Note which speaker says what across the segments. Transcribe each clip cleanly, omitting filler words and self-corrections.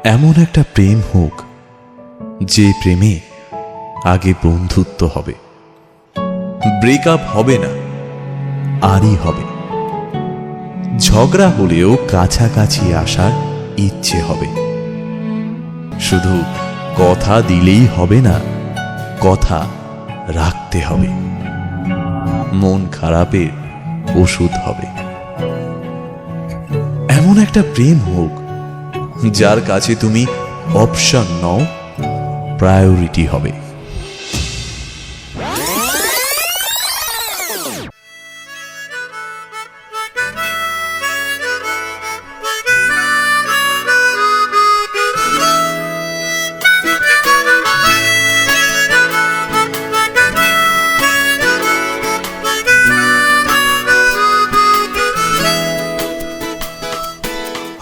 Speaker 1: এমন একটা প্রেম হোক যে প্রেমে আগে বন্ধুত্ব হবে, ব্রেকআপ হবে না, আরই হবে। ঝগড়া হলেও কাছাকাছি আসার ইচ্ছে হবে। শুধু কথা দিলেই হবে না, কথা রাখতে হবে। মন খারাপের ওষুধ হবে। এমন একটা প্রেম হোক যার কাছে তুমি অপশন নও, প্রায়োরিটি হবে।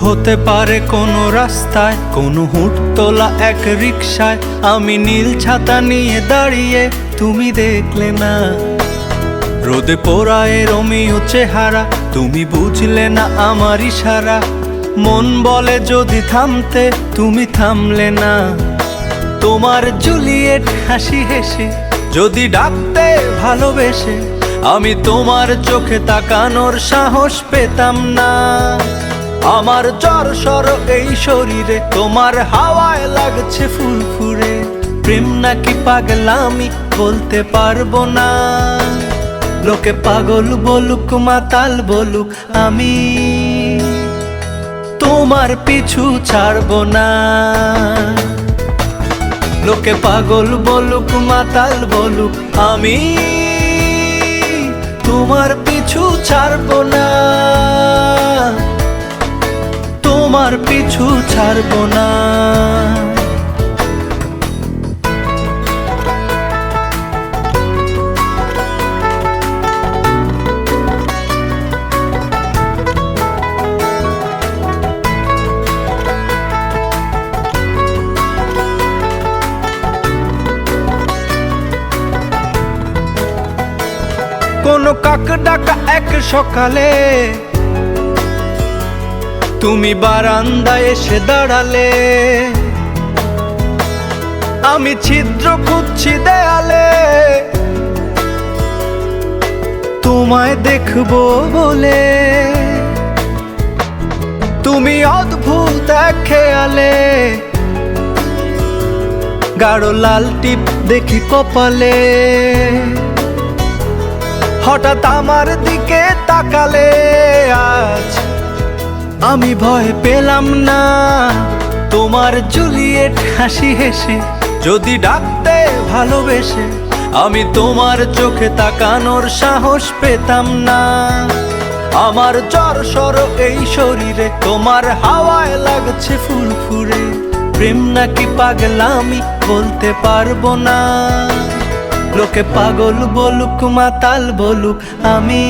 Speaker 2: হতে পারে কোনো রাস্তায়, কোনো হুটতোলা এক রিকশায় আমি নীল ছাতা নিয়ে দাঁড়িয়ে, তুমি দেখলে না। রোদে পোড়ায় রোমিও চেহারা, তুমি বুঝলে না আমার ইশারা। মন বলে যদি থামতে, তুমি থামলে না। তোমার জুলিয়েট হাসি হেসে যদি ডাকতে ভালোবেসে, আমি তোমার চোখে তাকানোর সাহস পেতাম না। আমার জ্বর সর এই শরীরে, তোমার হাওয়ায় লাগছে ফুরফুরে। প্রেম নাকি পাগলামি বলতে পারবো না। লোকে পাগল বলুক, মাতাল বলুক, আমি তোমার পিছু ছাড়বো না। লোকে পাগল বলুক, মাতাল বলুক, আমি তোমার পিছু ছাড়বো না। তোমার পিছু ছাড়বো না। কোনো কাক ডাকা এক সকালে তুমি বারান্দায় এসে দাঁড়ালে। আমি ছিদ্র খুঁজছি দেয়ালে, তোমায় দেখবো বলে। তুমি অদ্ভুত এক খেয়ালে, গাঢ় লাল টিপ দেখি কপালে। হঠাৎ আমার দিকে তাকালে, আজ আমি ভয় পেলাম না। তোমার জুলিয়েট হাসি হেসে যদি ডাকতে ভালোবেসে, আমি তোমার চোখে তাকানোর সাহস পেতাম না। আমার জ্বর সর এই শরীরে, তোমার হাওয়ায় লাগছে ফুরফুরে। প্রেম নাকি পাগলামি বলতে পারবো না। লোকে পাগল বলুক, মাতাল বলুক, আমি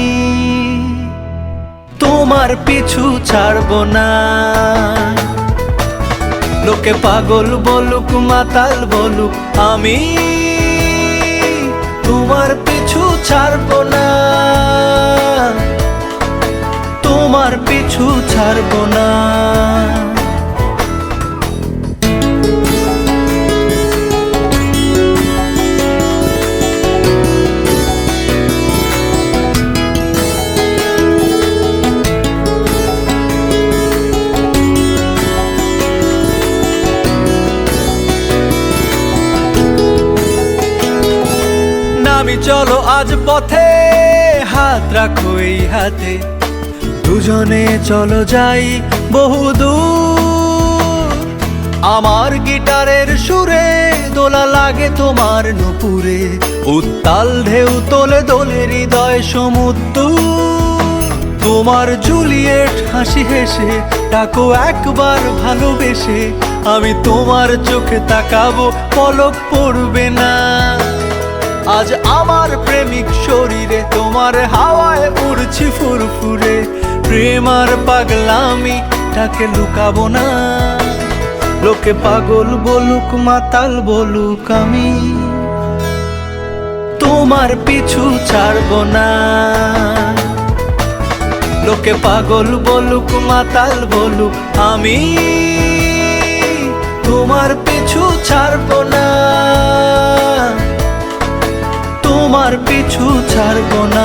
Speaker 2: তোমার পিছু ছাড়বো না। লোকে পাগল বলুক, মাতাল বলুক, আমি তোমার পিছু ছাড়বো না। তোমার পিছু ছাড়বো না। আমি চলো আজ পথে, হাত রাখো এই হাতে। দুজনে চলো যাই বহুদূর। আমার গিটারের সুরে দোলা লাগে তোমার নুপুরে। উত্তাল ঢেউ তোলে দোলে হৃদয় সমুদ্র। তোমার জুলিয়েট হাসি হেসে ডাকো একবার ভালোবেসে। আমি তোমার চোখে তাকাবো, পলক পড়বে না। আজ আমার প্রেমিক শরীরে, তোমার হাওয়ায় উড়ছি ফুরফুরে। প্রেম আর পাগলামি তাকে লুকাবো না। লোকে পাগল বলুক, মাতাল বলুক, আমি তোমার পিছু ছাড়বো না। লোকে পাগল বলুক, মাতাল বলুক, আমি ছাড়বো না, তোমার পিছু ছাড়বো না।